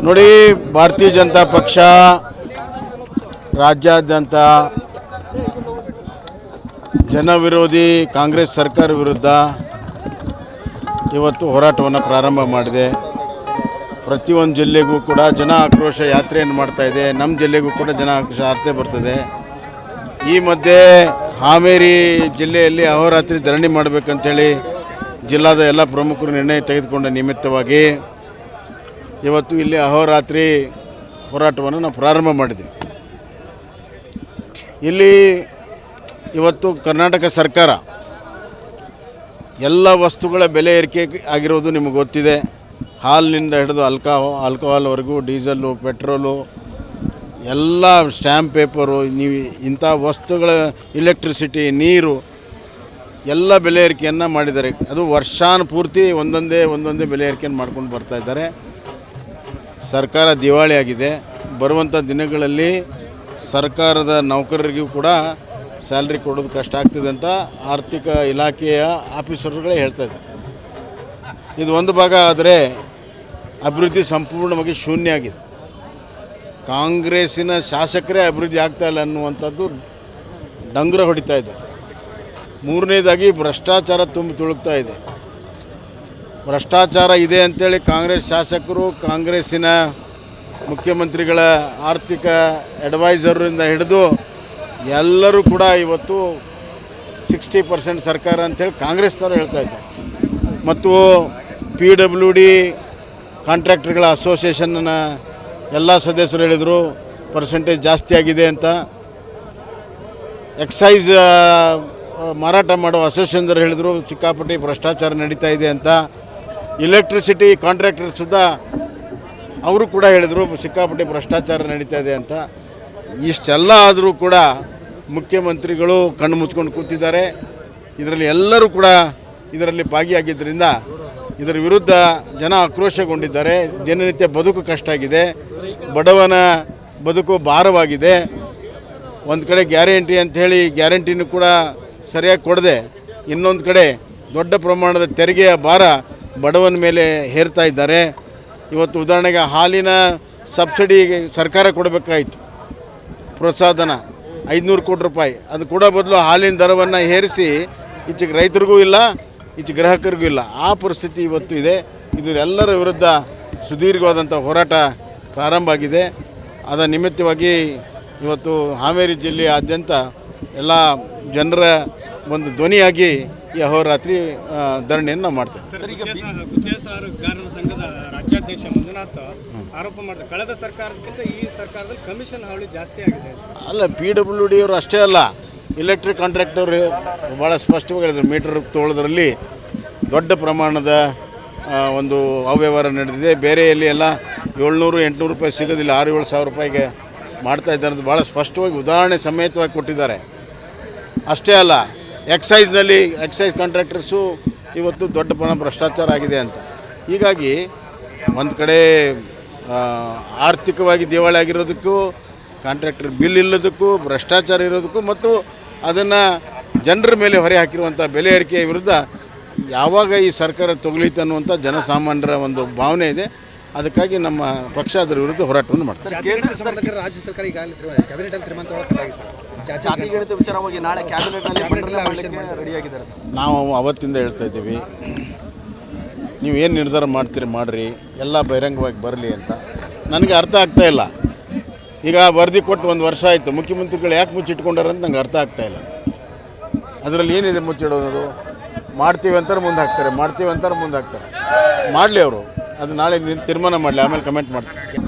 ನೋಡಿ, ಭಾರತೀಯ ಜನತಾ ಪಕ್ಷ ರಾಜ್ಯಾದ್ಯಂತ ಜನ ವಿರೋಧಿ ಕಾಂಗ್ರೆಸ್ ಸರ್ಕಾರ ವಿರುದ್ಧ ಇವತ್ತು ಹೋರಾಟವನ್ನು ಪ್ರಾರಂಭ ಮಾಡಿದೆ. ಪ್ರತಿಯೊಂದು ಜಿಲ್ಲೆಗೂ ಕೂಡ ಜನ ಆಕ್ರೋಶ ಯಾತ್ರೆಯನ್ನು ಮಾಡ್ತಾಯಿದೆ. ನಮ್ಮ ಜಿಲ್ಲೆಗೂ ಕೂಡ ಜನ ಆಕ್ರೋಶ ಯಾತ್ರೆ ಬರ್ತದೆ. ಈ ಮಧ್ಯೆ ಹಾವೇರಿ ಜಿಲ್ಲೆಯಲ್ಲಿ ಅಹೋರಾತ್ರಿ ಧರಣಿ ಮಾಡಬೇಕಂತೇಳಿ ಜಿಲ್ಲಾದ ಎಲ್ಲ ಪ್ರಮುಖರು ನಿರ್ಣಯ ತೆಗೆದುಕೊಂಡ ನಿಮಿತ್ತವಾಗಿ ಇವತ್ತು ಇಲ್ಲಿ ಅಹೋರಾತ್ರಿ ಹೋರಾಟವನ್ನು ನಾವು ಪ್ರಾರಂಭ ಮಾಡಿದ್ವಿ. ಇಲ್ಲಿ ಇವತ್ತು ಕರ್ನಾಟಕ ಸರ್ಕಾರ ಎಲ್ಲ ವಸ್ತುಗಳ ಬೆಲೆ ಏರಿಕೆ ಆಗಿರೋದು ನಿಮಗೆ ಗೊತ್ತಿದೆ. ಹಾಲಿನಿಂದ ಹಿಡಿದು ಆಲ್ಕೋಹಾಲ್ವರೆಗೂ, ಡೀಸೆಲ್ಲು, ಪೆಟ್ರೋಲು, ಎಲ್ಲ ಸ್ಟ್ಯಾಂಪ್ ಪೇಪರು, ನೀವು ಇಂಥ ವಸ್ತುಗಳ ಎಲೆಕ್ಟ್ರಿಸಿಟಿ, ನೀರು ಎಲ್ಲ ಬೆಲೆ ಏರಿಕೆಯನ್ನು ಮಾಡಿದ್ದಾರೆ. ಅದು ವರ್ಷಾನುಪೂರ್ತಿ ಒಂದೊಂದೇ ಬೆಲೆ ಏರಿಕೆಯನ್ನು ಮಾಡ್ಕೊಂಡು ಬರ್ತಾಯಿದ್ದಾರೆ. ಸರ್ಕಾರ ದಿವಾಳಿಯಾಗಿದೆ. ಬರುವಂಥ ದಿನಗಳಲ್ಲಿ ಸರ್ಕಾರದ ನೌಕರರಿಗೂ ಕೂಡ ಸ್ಯಾಲ್ರಿ ಕೊಡೋದು ಕಷ್ಟ ಆಗ್ತಿದೆ ಅಂತ ಆರ್ಥಿಕ ಇಲಾಖೆಯ ಆಫೀಸರ್ಗಳೇ ಹೇಳ್ತಾಯಿದ್ದಾರೆ. ಇದು ಒಂದು ಭಾಗ. ಆದರೆ ಅಭಿವೃದ್ಧಿ ಸಂಪೂರ್ಣವಾಗಿ ಶೂನ್ಯ ಆಗಿದೆ. ಕಾಂಗ್ರೆಸ್ಸಿನ ಶಾಸಕರೇ ಅಭಿವೃದ್ಧಿ ಆಗ್ತಾಯಿಲ್ಲ ಅನ್ನುವಂಥದ್ದು ಡಂಗುರ ಹೊಡಿತಾ ಇದೆ. ಮೂರನೇದಾಗಿ ಭ್ರಷ್ಟಾಚಾರ ತುಂಬಿ ತುಳುಕ್ತಾ ಇದೆ. ಭ್ರಷ್ಟಾಚಾರ ಇದೆ ಅಂಥೇಳಿ ಕಾಂಗ್ರೆಸ್ ಶಾಸಕರು, ಕಾಂಗ್ರೆಸ್ಸಿನ ಮುಖ್ಯಮಂತ್ರಿಗಳ ಆರ್ಥಿಕ ಅಡ್ವೈಸರಿಂದ ಹಿಡಿದು ಎಲ್ಲರೂ ಕೂಡ ಇವತ್ತು 60% ಸರ್ಕಾರ ಅಂಥೇಳಿ ಕಾಂಗ್ರೆಸ್ನವರು ಹೇಳ್ತಾ ಇದ್ದಾರೆ. ಮತ್ತು PWD ಕಾಂಟ್ರಾಕ್ಟರ್ಗಳ ಅಸೋಸಿಯೇಷನ್ನ ಎಲ್ಲ ಸದಸ್ಯರು ಹೇಳಿದರು ಪರ್ಸೆಂಟೇಜ್ ಜಾಸ್ತಿ ಆಗಿದೆ ಅಂತ. ಎಕ್ಸೈಸ್ ಮಾರಾಟ ಮಾಡೋ ಅಸೋಸಿಯೇಷನ್ದವ್ರು ಹೇಳಿದರು ಸಿಕ್ಕಾಪಟ್ಟೆ ಭ್ರಷ್ಟಾಚಾರ ನಡೀತಾ ಇದೆ ಅಂತ. ಎಲೆಕ್ಟ್ರಿಸಿಟಿ ಕಾಂಟ್ರಾಕ್ಟರ್ ಸುದ್ದ ಅವರು ಕೂಡ ಹೇಳಿದರು ಸಿಕ್ಕಾಪಟ್ಟೆ ಭ್ರಷ್ಟಾಚಾರ ನಡೀತಾ ಇದೆ ಅಂತ. ಇಷ್ಟೆಲ್ಲ ಆದರೂ ಕೂಡ ಮುಖ್ಯಮಂತ್ರಿಗಳು ಕಣ್ಣು ಮುಚ್ಕೊಂಡು ಕೂತಿದ್ದಾರೆ. ಇದರಲ್ಲಿ ಎಲ್ಲರೂ ಕೂಡ ಇದರಲ್ಲಿ ಭಾಗಿಯಾಗಿದ್ದರಿಂದ ಇದರ ವಿರುದ್ಧ ಜನ ಆಕ್ರೋಶಗೊಂಡಿದ್ದಾರೆ. ದಿನನಿತ್ಯ ಬದುಕು ಕಷ್ಟ ಆಗಿದೆ. ಬಡವನ ಬದುಕು ಭಾರವಾಗಿದೆ. ಒಂದು ಕಡೆ ಗ್ಯಾರಂಟಿ ಅಂಥೇಳಿ ಗ್ಯಾರಂಟಿನೂ ಕೂಡ ಸರಿಯಾಗಿ ಕೊಡದೆ, ಇನ್ನೊಂದು ಕಡೆ ದೊಡ್ಡ ಪ್ರಮಾಣದ ತೆರಿಗೆಯ ಭಾರ ಬಡವನ ಮೇಲೆ ಹೇರ್ತಾ ಇದ್ದಾರೆ. ಇವತ್ತು ಉದಾಹರಣೆಗೆ ಹಾಲಿನ ಸಬ್ಸಿಡಿ ಸರ್ಕಾರ ಕೊಡಬೇಕಾಯಿತು, ಪ್ರೋತ್ಸಾಹಧನ 500 ಕೋಟಿ ರೂಪಾಯಿ. ಅದು ಕೊಡೋ ಬದಲು ಹಾಲಿನ ದರವನ್ನು ಹೇರಿಸಿ ಈಚೆಗೆ ರೈತರಿಗೂ ಇಲ್ಲ, ಈಚೆ ಗ್ರಾಹಕರಿಗೂ ಇಲ್ಲ. ಆ ಪರಿಸ್ಥಿತಿ ಇವತ್ತು ಇದೆ. ಇದರೆಲ್ಲರ ವಿರುದ್ಧ ಸುದೀರ್ಘವಾದಂಥ ಹೋರಾಟ ಪ್ರಾರಂಭ ಆಗಿದೆ. ಅದರ ನಿಮಿತ್ತವಾಗಿ ಇವತ್ತು ಹಾವೇರಿ ಜಿಲ್ಲೆಯಾದ್ಯಂತ ಎಲ್ಲ ಜನರ ಒಂದು ಧ್ವನಿಯಾಗಿ ಈ ಅಹೋರಾತ್ರಿ ಧರಣಿಯನ್ನು ನಾವು ಮಾಡ್ತೇವೆ. ಸಂಘದ ರಾಜ್ಯಾಧ್ಯಕ್ಷ ಮಂಜುನಾಥ್ ಆರೋಪ ಮಾಡ್ತಾರೆ, ಕಳೆದ ಸರ್ಕಾರಕ್ಕಿಂತ ಈ ಸರ್ಕಾರದಲ್ಲಿ ಕಮಿಷನ್ ಹಾವಳಿ ಜಾಸ್ತಿ ಆಗಿದೆ. ಅಲ್ಲ, PWD ಅವರು ಅಷ್ಟೇ ಅಲ್ಲ, ಎಲೆಕ್ಟ್ರಿಕ್ ಕಾಂಟ್ರಾಕ್ಟರ್ ಭಾಳ ಸ್ಪಷ್ಟವಾಗಿ ಹೇಳಿದ್ರು. ಮೀಟರ್ ತೊಗೊಳೋದ್ರಲ್ಲಿ ದೊಡ್ಡ ಪ್ರಮಾಣದ ಒಂದು ಅವ್ಯವಹಾರ ನಡೆದಿದೆ. ಬೇರೆಯಲ್ಲಿ ಎಲ್ಲ 700-800 ರೂಪಾಯಿ ಸಿಗೋದಿಲ್ಲ, 6-7 ಸಾವಿರ ರೂಪಾಯಿಗೆ ಮಾಡ್ತಾ ಇದ್ದಾರೆ ಅಂತ ಭಾಳ ಸ್ಪಷ್ಟವಾಗಿ ಉದಾಹರಣೆ ಸಮೇತವಾಗಿ ಕೊಟ್ಟಿದ್ದಾರೆ. ಅಷ್ಟೇ ಅಲ್ಲ, ಎಕ್ಸೈಸ್ ಕಾಂಟ್ರಾಕ್ಟರ್ಸು ಇವತ್ತು ದೊಡ್ಡ ಪ್ರಮಾಣ ಭ್ರಷ್ಟಾಚಾರ ಆಗಿದೆ ಅಂತ. ಹೀಗಾಗಿ ಒಂದು ಕಡೆ ಆರ್ಥಿಕವಾಗಿ ದಿವಾಳಿ ಆಗಿರೋದಕ್ಕೂ, ಕಾಂಟ್ರಾಕ್ಟರ್ ಬಿಲ್ ಇಲ್ಲದಕ್ಕೂ, ಭ್ರಷ್ಟಾಚಾರ ಇರೋದಕ್ಕೂ ಮತ್ತು ಅದನ್ನು ಜನರ ಮೇಲೆ ಹೊರೆ ಹಾಕಿರುವಂಥ ಬೆಲೆ ಏರಿಕೆಯ ವಿರುದ್ಧ ಯಾವಾಗ ಈ ಸರ್ಕಾರ ತೊಗಲಿತು ಅನ್ನುವಂಥ ಜನಸಾಮಾನ್ಯರ ಒಂದು ಭಾವನೆ ಇದೆ. ಅದಕ್ಕಾಗಿ ನಮ್ಮ ಪಕ್ಷ ಅದರ ವಿರುದ್ಧ ಹೋರಾಟವನ್ನು ಮಾಡ್ತಾರೆ. ರಾಜ್ಯ ಸರ್ಕಾರ ಈಗಾಗಲೇ ವಿಚಾರವಾಗಿ ನಾಳೆ ನಾವು ಅವತ್ತಿಂದ ಹೇಳ್ತಾ ಇದ್ದೀವಿ, ನೀವು ಏನು ನಿರ್ಧಾರ ಮಾಡ್ತೀರಿ ಮಾಡಿರಿ, ಎಲ್ಲ ಬಹಿರಂಗವಾಗಿ ಬರಲಿ ಅಂತ. ನನಗೆ ಅರ್ಥ ಆಗ್ತಾಯಿಲ್ಲ. ಈಗ ವರದಿ ಕೊಟ್ಟು 1 ವರ್ಷ ಆಯಿತು, ಮುಖ್ಯಮಂತ್ರಿಗಳು ಯಾಕೆ ಮುಚ್ಚಿಟ್ಕೊಂಡಾರ ಅಂತ ನಂಗೆ ಅರ್ಥ ಆಗ್ತಾಯಿಲ್ಲ. ಅದರಲ್ಲಿ ಏನಿದೆ ಮುಚ್ಚಿಡೋದು? ಮಾಡ್ತೀವಿ ಅಂತಾರೆ ಮುಂದೆ ಹಾಕ್ತಾರೆ, ಮಾಡಲಿ ಅವರು. ಅದು ನಾಳೆ ತೀರ್ಮಾನ ಮಾಡಲಿ, ಆಮೇಲೆ ಕಮೆಂಟ್ ಮಾಡ್ತಾರೆ.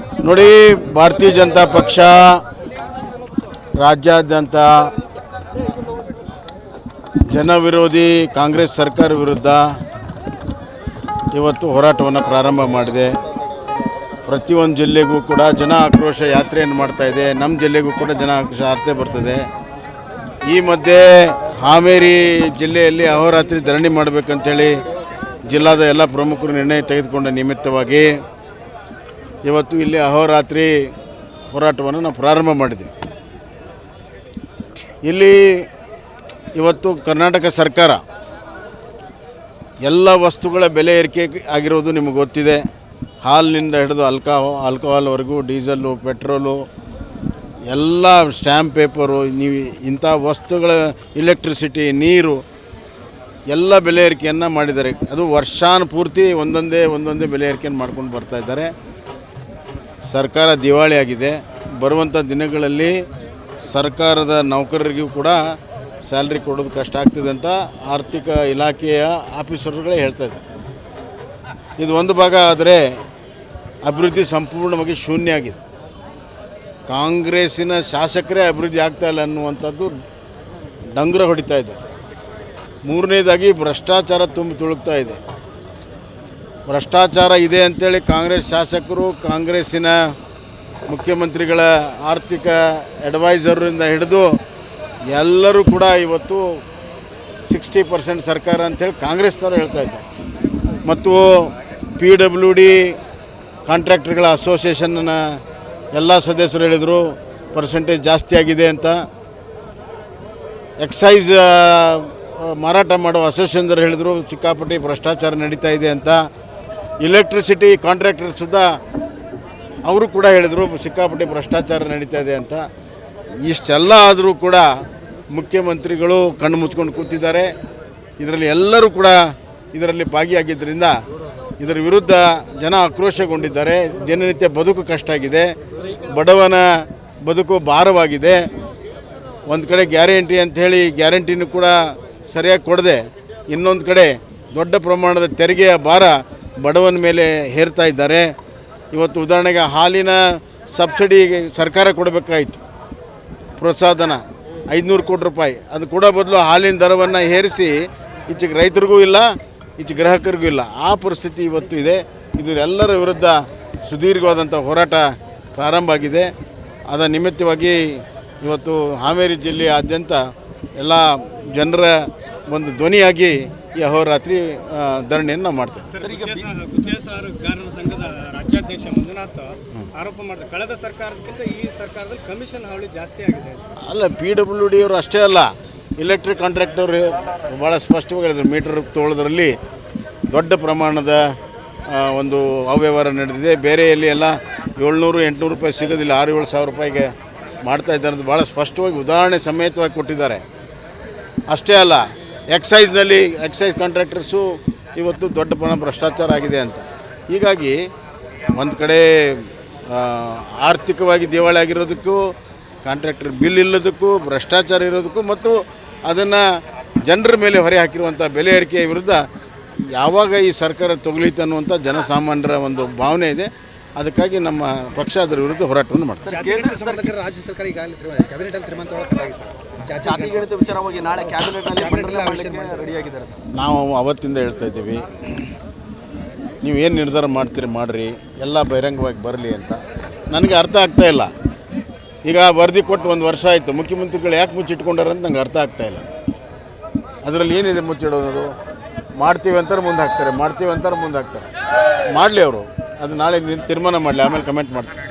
ನೋಡಿ, ಭಾರತೀಯ ಜನತಾ ಪಕ್ಷ ರಾಜ್ಯಾದ್ಯಂತ ಜನ ವಿರೋಧಿ ಕಾಂಗ್ರೆಸ್ ಸರ್ಕಾರ ವಿರುದ್ಧ ಇವತ್ತು ಹೋರಾಟವನ್ನು ಪ್ರಾರಂಭ ಮಾಡಿದೆ. ಪ್ರತಿಯೊಂದು ಜಿಲ್ಲೆಗೂ ಕೂಡ ಜನ ಆಕ್ರೋಶ ಯಾತ್ರೆಯನ್ನು ಮಾಡ್ತಾಯಿದೆ. ನಮ್ಮ ಜಿಲ್ಲೆಗೂ ಕೂಡ ಜನ ಆಕ್ರೋಶ ಯಾತ್ರೆ ಬರ್ತದೆ. ಈ ಮಧ್ಯೆ ಹಾವೇರಿ ಜಿಲ್ಲೆಯಲ್ಲಿ ಅಹೋರಾತ್ರಿ ಧರಣಿ ಮಾಡಬೇಕಂತೇಳಿ ಜಿಲ್ಲಾದ ಎಲ್ಲ ಪ್ರಮುಖರು ನಿರ್ಣಯ ತೆಗೆದುಕೊಂಡ ನಿಮಿತ್ತವಾಗಿ ಇವತ್ತು ಇಲ್ಲಿ ಅಹೋರಾತ್ರಿ ಹೋರಾಟವನ್ನು ನಾವು ಪ್ರಾರಂಭ ಮಾಡಿದ್ವಿ. ಇಲ್ಲಿ ಇವತ್ತು ಕರ್ನಾಟಕ ಸರ್ಕಾರ ಎಲ್ಲ ವಸ್ತುಗಳ ಬೆಲೆ ಏರಿಕೆ ಆಗಿರೋದು ನಿಮಗೆ ಗೊತ್ತಿದೆ. ಹಾಲಿನಿಂದ ಹಿಡಿದು ಆಲ್ಕೋಹಾಲ್ವರೆಗೂ ಡೀಸೆಲ್ಲು ಪೆಟ್ರೋಲು ಎಲ್ಲ ಸ್ಟ್ಯಾಂಪ್ ಪೇಪರು ನೀವು ಇಂಥ ವಸ್ತುಗಳ ಎಲೆಕ್ಟ್ರಿಸಿಟಿ ನೀರು ಎಲ್ಲ ಬೆಲೆ ಏರಿಕೆಯನ್ನು ಮಾಡಿದ್ದಾರೆ. ಅದು ವರ್ಷಾನುಪೂರ್ತಿ ಒಂದೊಂದೇ ಬೆಲೆ ಏರಿಕೆಯನ್ನು ಮಾಡ್ಕೊಂಡು ಬರ್ತಾಯಿದ್ದಾರೆ. ಸರ್ಕಾರ ದಿವಾಳಿಯಾಗಿದೆ. ಬರುವಂಥ ದಿನಗಳಲ್ಲಿ ಸರ್ಕಾರದ ನೌಕರರಿಗೂ ಕೂಡ ಸ್ಯಾಲ್ರಿ ಕೊಡೋದು ಕಷ್ಟ ಆಗ್ತಿದೆ ಅಂತ ಆರ್ಥಿಕ ಇಲಾಖೆಯ ಆಫೀಸರ್ಗಳೇ ಹೇಳ್ತಾಯಿದ್ದಾರೆ. ಇದು ಒಂದು ಭಾಗ ಆದರೆ ಅಭಿವೃದ್ಧಿ ಸಂಪೂರ್ಣವಾಗಿ ಶೂನ್ಯ ಆಗಿದೆ. ಕಾಂಗ್ರೆಸ್ಸಿನ ಶಾಸಕರೇ ಅಭಿವೃದ್ಧಿ ಆಗ್ತಾಯಿಲ್ಲ ಅನ್ನುವಂಥದ್ದು ಡಂಗುರ ಹೊಡಿತಾ ಇದೆ. ಮೂರನೇದಾಗಿ ಭ್ರಷ್ಟಾಚಾರ ತುಂಬಿ ತುಳುಕ್ತಾ ಇದೆ. ಭ್ರಷ್ಟಾಚಾರ ಇದೆ ಅಂಥೇಳಿ ಕಾಂಗ್ರೆಸ್ ಶಾಸಕರು, ಕಾಂಗ್ರೆಸ್ಸಿನ ಮುಖ್ಯಮಂತ್ರಿಗಳ ಆರ್ಥಿಕ ಅಡ್ವೈಸರಿಂದ ಹಿಡಿದು ಎಲ್ಲರೂ ಕೂಡ ಇವತ್ತು 60% ಸರ್ಕಾರ ಅಂಥೇಳಿ ಕಾಂಗ್ರೆಸ್ನವರು ಹೇಳ್ತಾ ಇದ್ದಾರೆ. ಮತ್ತು PWD ಕಾಂಟ್ರಾಕ್ಟರ್ಗಳ ಅಸೋಸಿಯೇಷನ್ನ ಎಲ್ಲ ಸದಸ್ಯರು ಹೇಳಿದರು ಪರ್ಸೆಂಟೇಜ್ ಜಾಸ್ತಿ ಆಗಿದೆ ಅಂತ. ಎಕ್ಸೈಸ್ ಮಾರಾಟ ಮಾಡೋ ಅಸೋಸಿಯೇಷನ್ದವ್ರು ಹೇಳಿದರು ಸಿಕ್ಕಾಪಟ್ಟೆ ಭ್ರಷ್ಟಾಚಾರ ನಡೀತಾ ಇದೆ ಅಂತ. ಎಲೆಕ್ಟ್ರಿಸಿಟಿ ಕಾಂಟ್ರಾಕ್ಟರ್ ಸುದಾ ಅವರು ಕೂಡ ಹೇಳಿದರು ಸಿಕ್ಕಾಪಟ್ಟೆ ಭ್ರಷ್ಟಾಚಾರ ನಡೀತಾ ಇದೆ ಅಂತ. ಇಷ್ಟೆಲ್ಲ ಆದರೂ ಕೂಡ ಮುಖ್ಯಮಂತ್ರಿಗಳು ಕಣ್ಣು ಮುಚ್ಕೊಂಡು ಕೂತಿದ್ದಾರೆ. ಇದರಲ್ಲಿ ಎಲ್ಲರೂ ಕೂಡ ಇದರಲ್ಲಿ ಭಾಗಿಯಾಗಿದ್ದರಿಂದ ಇದರ ವಿರುದ್ಧ ಜನ ಆಕ್ರೋಶಗೊಂಡಿದ್ದಾರೆ. ದಿನನಿತ್ಯ ಬದುಕು ಕಷ್ಟ ಆಗಿದೆ. ಬಡವನ ಬದುಕು ಭಾರವಾಗಿದೆ. ಒಂದು ಕಡೆ ಗ್ಯಾರಂಟಿ ಅಂಥೇಳಿ ಗ್ಯಾರಂಟಿನೂ ಕೂಡ ಸರಿಯಾಗಿ ಕೊಡದೆ, ಇನ್ನೊಂದು ಕಡೆ ದೊಡ್ಡ ಪ್ರಮಾಣದ ತೆರಿಗೆಯ ಭಾರ ಬಡವನ ಮೇಲೆ ಹೇರ್ತಾ ಇದ್ದಾರೆ. ಇವತ್ತು ಉದಾಹರಣೆಗೆ ಹಾಲಿನ ಸಬ್ಸಿಡಿ ಸರ್ಕಾರ ಕೊಡಬೇಕಾಯಿತು, ಪ್ರೋತ್ಸಾಹಧನ 500 ಕೋಟಿ ರೂಪಾಯಿ. ಅದು ಕೊಡೋ ಬದಲು ಹಾಲಿನ ದರವನ್ನು ಏರಿಸಿ ಈಚೆಗೆ ರೈತರಿಗೂ ಇಲ್ಲ, ಈಚೆ ಗ್ರಾಹಕರಿಗೂ ಇಲ್ಲ. ಆ ಪರಿಸ್ಥಿತಿ ಇವತ್ತು ಇದೆ. ಇದರೆಲ್ಲರ ವಿರುದ್ಧ ಸುದೀರ್ಘವಾದಂಥ ಹೋರಾಟ ಪ್ರಾರಂಭ ಆಗಿದೆ. ಅದರ ನಿಮಿತ್ತವಾಗಿ ಇವತ್ತು ಹಾವೇರಿ ಜಿಲ್ಲೆಯಾದ್ಯಂತ ಎಲ್ಲ ಜನರ ಒಂದು ಧ್ವನಿಯಾಗಿ ಈ ಅಹೋರಾತ್ರಿ ಧರಣಿಯನ್ನು ನಾವು ಮಾಡ್ತೇವೆ. ಗುತ್ತಿಗೆದಾರರ ಸಂಘದ ರಾಜ್ಯಾಧ್ಯಕ್ಷ ಮಂಜುನಾಥ್ ಆರೋಪ ಮಾಡಿದ್ರು ಕಳೆದ ಸರ್ಕಾರಕ್ಕಿಂತ ಈ ಸರ್ಕಾರದಲ್ಲಿ ಕಮಿಷನ್ ಹಾವಳಿ ಜಾಸ್ತಿ ಆಗಿದೆ. ಅಲ್ಲ, PWD ಅವರು ಅಷ್ಟೇ ಅಲ್ಲ, ಎಲೆಕ್ಟ್ರಿಕ್ ಕಾಂಟ್ರಾಕ್ಟರ್ ಭಾಳ ಸ್ಪಷ್ಟವಾಗಿ ಹೇಳಿದ್ರು ಮೀಟರ್ ತೊಗೊಳೋದ್ರಲ್ಲಿ ದೊಡ್ಡ ಪ್ರಮಾಣದ ಒಂದು ಅವ್ಯವಹಾರ ನಡೆದಿದೆ. ಬೇರೆಯಲ್ಲಿ ಎಲ್ಲ 700-800 ರೂಪಾಯಿ ಸಿಗೋದಿಲ್ಲ, 6-7 ಸಾವಿರ ರೂಪಾಯಿಗೆ ಮಾಡ್ತಾ ಇದ್ದಾರೆ ಅಂತ ಭಾಳ ಸ್ಪಷ್ಟವಾಗಿ ಉದಾಹರಣೆ ಸಮೇತವಾಗಿ ಕೊಟ್ಟಿದ್ದಾರೆ. ಅಷ್ಟೇ ಅಲ್ಲ, ಎಕ್ಸೈಸ್ ಕಾಂಟ್ರಾಕ್ಟರ್ಸು ಇವತ್ತು ದೊಡ್ಡ ಪ್ರಮಾಣ ಭ್ರಷ್ಟಾಚಾರ ಆಗಿದೆ ಅಂತ. ಹೀಗಾಗಿ ಒಂದು ಕಡೆ ಆರ್ಥಿಕವಾಗಿ ದಿವಾಳಿ ಆಗಿರೋದಕ್ಕೂ, ಕಾಂಟ್ರಾಕ್ಟರ್ ಬಿಲ್ ಇಲ್ಲದಕ್ಕೂ, ಭ್ರಷ್ಟಾಚಾರ ಇರೋದಕ್ಕೂ ಮತ್ತು ಅದನ್ನು ಜನರ ಮೇಲೆ ಹೊರೆ ಹಾಕಿರುವಂಥ ಬೆಲೆ ಏರಿಕೆಯ ವಿರುದ್ಧ ಯಾವಾಗ ಈ ಸರ್ಕಾರ ತೊಗಲಿತು ಅನ್ನುವಂಥ ಜನಸಾಮಾನ್ಯರ ಒಂದು ಭಾವನೆ ಇದೆ. ಅದಕ್ಕಾಗಿ ನಮ್ಮ ಪಕ್ಷ ಅದರ ವಿರುದ್ಧ ಹೋರಾಟವನ್ನು ಮಾಡ್ತಾರೆ. ರಾಜ್ಯ ಸರ್ಕಾರ ಈಗಾಗಲೇ ಕ್ಯಾಬಿನೆಟ್ ತೀರ್ಮಾನ ಜಾತಿ ಗಣಿತ ವಿಚಾರವಾಗಿ ನಾಳೆ ಕ್ಯಾಬಿನೆಟ್ನಲ್ಲಿ ರೆಡಿಯಾಗಿದ್ದಾರೆ. ನಾವು ಅವತ್ತಿಂದ ಹೇಳ್ತಾ ಇದ್ದೀವಿ, ನೀವು ಏನು ನಿರ್ಧಾರ ಮಾಡ್ತೀರಿ ಮಾಡಿರಿ, ಎಲ್ಲ ಬಹಿರಂಗವಾಗಿ ಬರಲಿ ಅಂತ. ನನಗೆ ಅರ್ಥ ಆಗ್ತಾಯಿಲ್ಲ. ಈಗ ವರದಿ ಕೊಟ್ಟು 1 ವರ್ಷ ಆಯಿತು, ಮುಖ್ಯಮಂತ್ರಿಗಳು ಯಾಕೆ ಮುಚ್ಚಿಟ್ಕೊಂಡಾರೆ ಅಂತ ನಂಗೆ ಅರ್ಥ ಆಗ್ತಾಯಿಲ್ಲ. ಅದರಲ್ಲಿ ಏನಿದೆ ಮುಚ್ಚಿಡೋದು? ಮಾಡ್ತೀವಿ ಅಂತಾರೆ ಮುಂದೆ ಹಾಕ್ತಾರೆ, ಮಾಡಲಿ ಅವರು. ಅದು ನಾಳೆ ತೀರ್ಮಾನ ಮಾಡಲಿ, ಆಮೇಲೆ ಕಮೆಂಟ್ ಮಾಡ್ತಾರೆ.